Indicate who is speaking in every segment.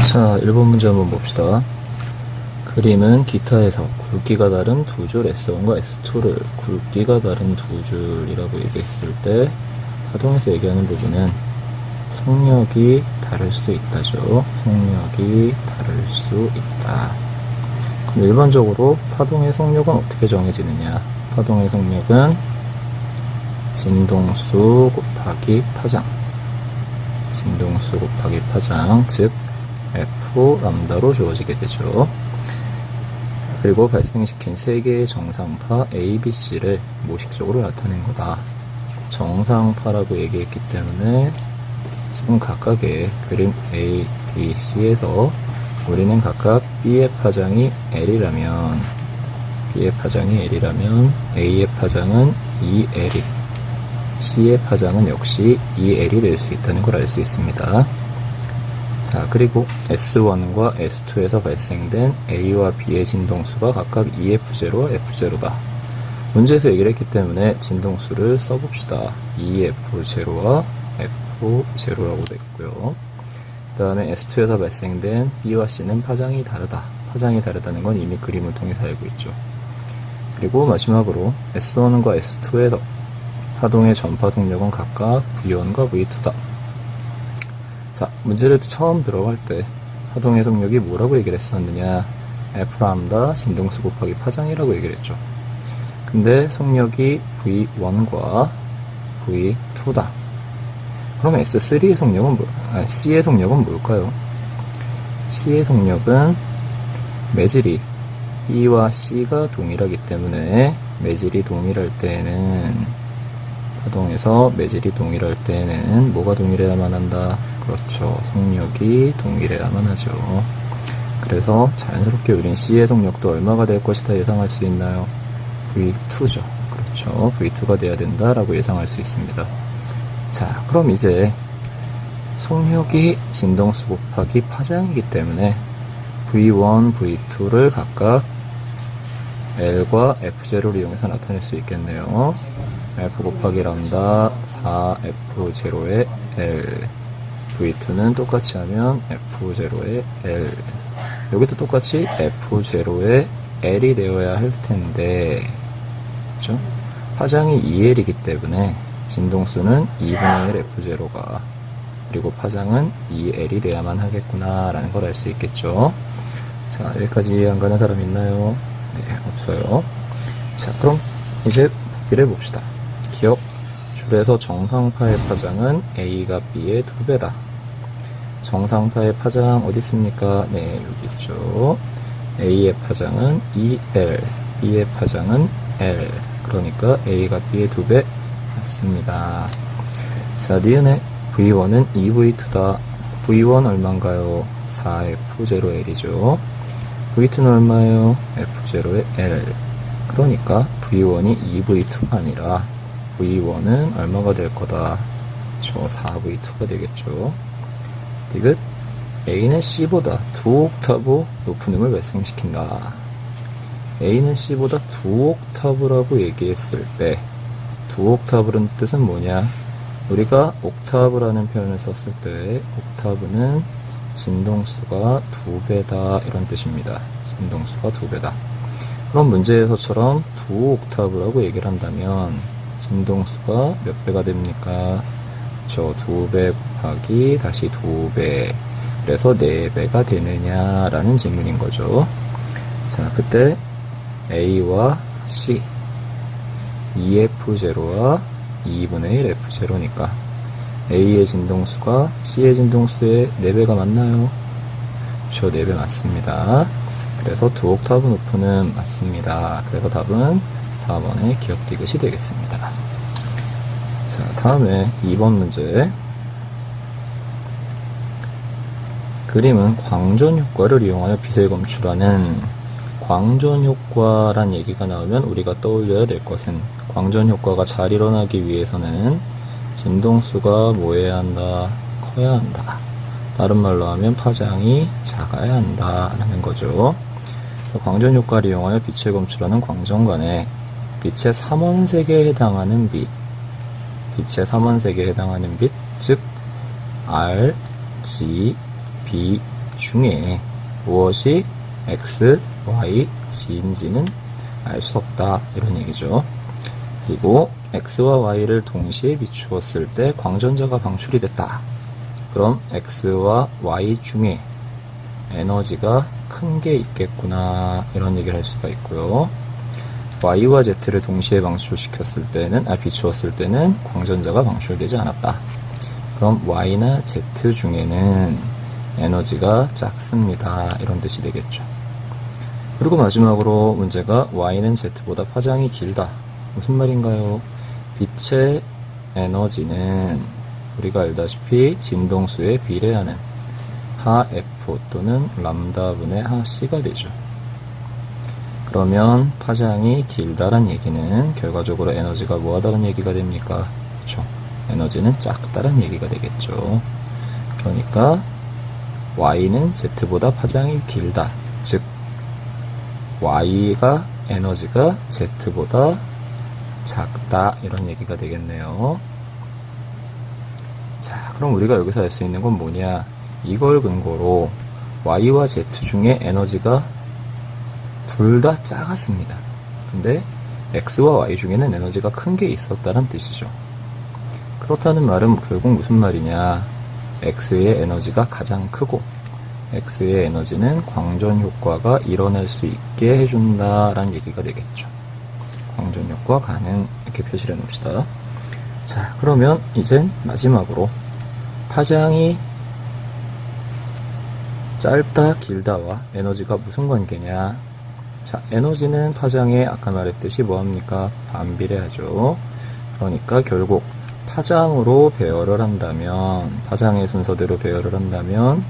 Speaker 1: 자, 1번 문제 한번 봅시다. 그림은 기타에서 굵기가 다른 두 줄 S1과 S2를 굵기가 다른 두 줄이라고 얘기했을 때 파동에서 얘기하는 부분은 속력이 다를 수 있다죠. 속력이 다를 수 있다. 그럼 일반적으로 파동의 속력은 어떻게 정해지느냐? 파동의 속력은 진동수 곱하기 파장, 진동수 곱하기 파장, 즉 F 람다로 주어지게 되죠. 그리고 발생시킨 세 개의 정상파 A, B, C를 모식적으로 나타낸 거다. 정상파라고 얘기했기 때문에 지금 각각의 그림 A, B, C에서 우리는 각각 B의 파장이 L이라면 B의 파장이 L이라면 A의 파장은 2L이, C의 파장은 역시 2L이 될 수 있다는 걸 알 수 있습니다. 자, 그리고 S1과 S2에서 발생된 A와 B의 진동수가 각각 EF0와 F0다. 문제에서 얘기를 했기 때문에 진동수를 써봅시다. EF0와 F0라고 됐고요. 그 다음에 S2에서 발생된 B와 C는 파장이 다르다. 파장이 다르다는 건 이미 그림을 통해서 알고 있죠. 그리고 마지막으로 S1과 S2에서 파동의 전파 동력은 각각 V1과 V2다. 자, 문제를 처음 들어갈 때 파동의 속력이 뭐라고 얘기를 했었느냐? F 람다 진동수 곱하기 파장이라고 얘기를 했죠. 근데 속력이 V1과 V2다. 그럼 S3의 속력은 C의 속력은 뭘까요? C의 속력은 매질이 B와 C가 동일하기 때문에 매질이 동일할 때에는 파동에서 매질이 동일할 때에는 뭐가 동일해야만 한다? 그렇죠. 속력이 동일해야만 하죠. 그래서 자연스럽게 우린 C의 속력도 얼마가 될 것이다 예상할 수 있나요? V2죠. 그렇죠. V2가 돼야 된다라고 예상할 수 있습니다. 자, 그럼 이제 속력이 진동수 곱하기 파장이기 때문에 V1, V2를 각각 L과 F0를 이용해서 나타낼 수 있겠네요. F 곱하기 람다 4F0의 L, V2는 똑같이 하면 F0의 L, 여기도 똑같이 F0의 L이 되어야 할 텐데, 그렇죠? 파장이 2L이기 때문에 진동수는 2분의 1 F0가, 그리고 파장은 2L이 돼야만 하겠구나 라는 걸 알 수 있겠죠. 자, 여기까지 이해 안 가는 사람 있나요? 네, 없어요. 자, 그럼 이제 보기를 봅시다. 기억, 줄에서 정상파의 파장은 A가 B의 2배다. 정상파의 파장 어디 있습니까? 네, 여기 있죠. A의 파장은 2L, B의 파장은 L. 그러니까 A가 B의 2배 맞습니다. 자, 니은의 V1은 2V2다. V1 얼마인가요? 4F0L이죠. V2는 얼마예요? F0의 L. 그러니까 V1이 2V2가 아니라 V1은 얼마가 될 거다? 저 4V2가 되겠죠. 디귿, A는 C보다 2옥타브 높은 음을 발생시킨다. A는 C보다 2옥타브라고 얘기했을 때 2옥타브라는 뜻은 뭐냐? 우리가 옥타브라는 표현을 썼을 때 옥타브는 진동수가 2배다 이런 뜻입니다. 진동수가 2배다. 그럼 문제에서처럼 2옥타브라고 얘기를 한다면 진동수가 몇 배가 됩니까? 저 2배 곱하기 다시 2배, 그래서 4배가 되느냐라는 질문인 거죠. 자, 그때 A와 C, 2F0와 2분의 1 F0니까 A의 진동수가 C의 진동수의 4배가 맞나요? 저 4배 맞습니다. 그래서 2옥타브 높은 음 맞습니다. 그래서 답은 4번의 기억 디귿이 되겠습니다. 자, 다음에 2번 문제. 그림은 광전 효과를 이용하여 빛을 검출하는, 광전 효과란 얘기가 나오면 우리가 떠올려야 될 것은 광전 효과가 잘 일어나기 위해서는 진동수가 뭐해야 한다? 커야 한다. 다른 말로 하면 파장이 작아야 한다 라는 거죠. 그래서 광전 효과를 이용하여 빛을 검출하는 광전관에 빛의 3원색에 해당하는 빛, 빛의 3원색에 해당하는 빛, 즉 R, G, B, 중에 무엇이 x, y, g인지는 알 수 없다. 이런 얘기죠. 그리고 x와 y를 동시에 비추었을 때 광전자가 방출이 됐다. 그럼 x와 y 중에 에너지가 큰 게 있겠구나. 이런 얘기를 할 수가 있고요. y와 z를 동시에 비추었을 때는 광전자가 방출되지 않았다. 그럼 y나 z 중에는 에너지가 작습니다. 이런 뜻이 되겠죠. 그리고 마지막으로 문제가 y는 z보다 파장이 길다. 무슨 말인가요? 빛의 에너지는 우리가 알다시피 진동수에 비례하는 하 f 또는 람다분의 하 c가 되죠. 그러면 파장이 길다란 얘기는 결과적으로 에너지가 뭐하다는 얘기가 됩니까? 그렇죠. 에너지는 작다란 얘기가 되겠죠. 그러니까 y는 z보다 파장이 길다. 즉 y가 에너지가 z보다 작다. 이런 얘기가 되겠네요. 자, 그럼 우리가 여기서 알 수 있는 건 뭐냐? 이걸 근거로 y와 z 중에 에너지가 둘 다 작았습니다. 근데 x와 y 중에는 에너지가 큰 게 있었다는 뜻이죠. 그렇다는 말은 결국 무슨 말이냐? x의 에너지가 가장 크고 x의 에너지는 광전 효과가 일어날 수 있게 해준다라는 얘기가 되겠죠. 광전 효과 가능. 이렇게 표시를 해놓읍시다. 자, 그러면 이젠 마지막으로 파장이 짧다 길다와 에너지가 무슨 관계냐? 자, 에너지는 파장에 아까 말했듯이 뭐합니까? 반비례하죠. 그러니까 결국 파장으로 배열을 한다면, 파장의 순서대로 배열을 한다면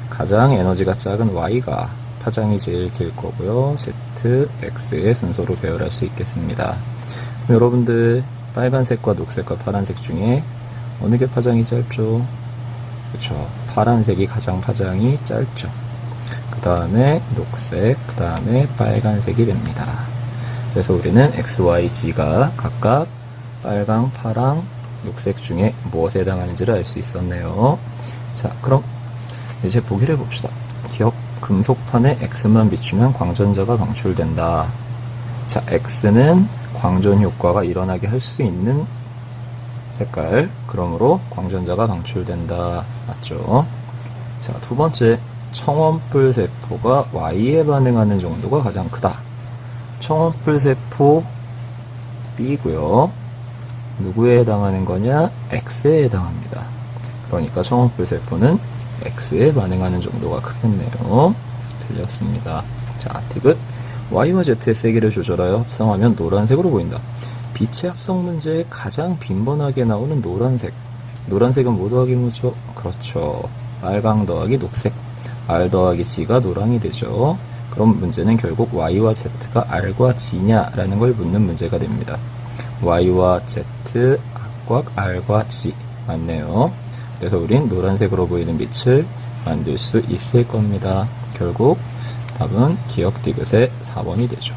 Speaker 1: 가장 에너지가 작은 y가 파장이 제일 길 거고요. z, x의 순서로 배열할 수 있겠습니다. 그럼 여러분들 빨간색과 녹색과 파란색 중에 어느 게 파장이 짧죠? 그렇죠. 파란색이 가장 파장이 짧죠. 그 다음에 녹색, 그 다음에 빨간색이 됩니다. 그래서 우리는 x, y, g가 각각 빨강, 파랑, 녹색 중에 무엇에 해당하는지를 알 수 있었네요. 자, 그럼 이제 보기를 해봅시다. 기억, 금속판에 x만 비추면 광전자가 방출된다. 자, x는 광전 효과가 일어나게 할 수 있는 색깔, 그러므로 광전자가 방출된다. 맞죠? 자, 두 번째, 청원뿔 세포가 Y에 반응하는 정도가 가장 크다. 청원뿔 세포 B고요. 누구에 해당하는 거냐? X에 해당합니다. 그러니까 청원뿔 세포는 X에 반응하는 정도가 크겠네요. 틀렸습니다. 자, 디귿. Y와 Z의 세기를 조절하여 합성하면 노란색으로 보인다. 빛의 합성 문제에 가장 빈번하게 나오는 노란색. 노란색은 뭐 더하기 뭐죠? 그렇죠. 빨강 더하기 녹색. R 더하기 G가 노랑이 되죠. 그럼 문제는 결국 Y와 Z가 R과 G냐라는 걸 묻는 문제가 됩니다. Y와 Z, 각각 R과 G. 맞네요. 그래서 우린 노란색으로 보이는 빛을 만들 수 있을 겁니다. 결국 답은 기억 디귿의 4번이 되죠.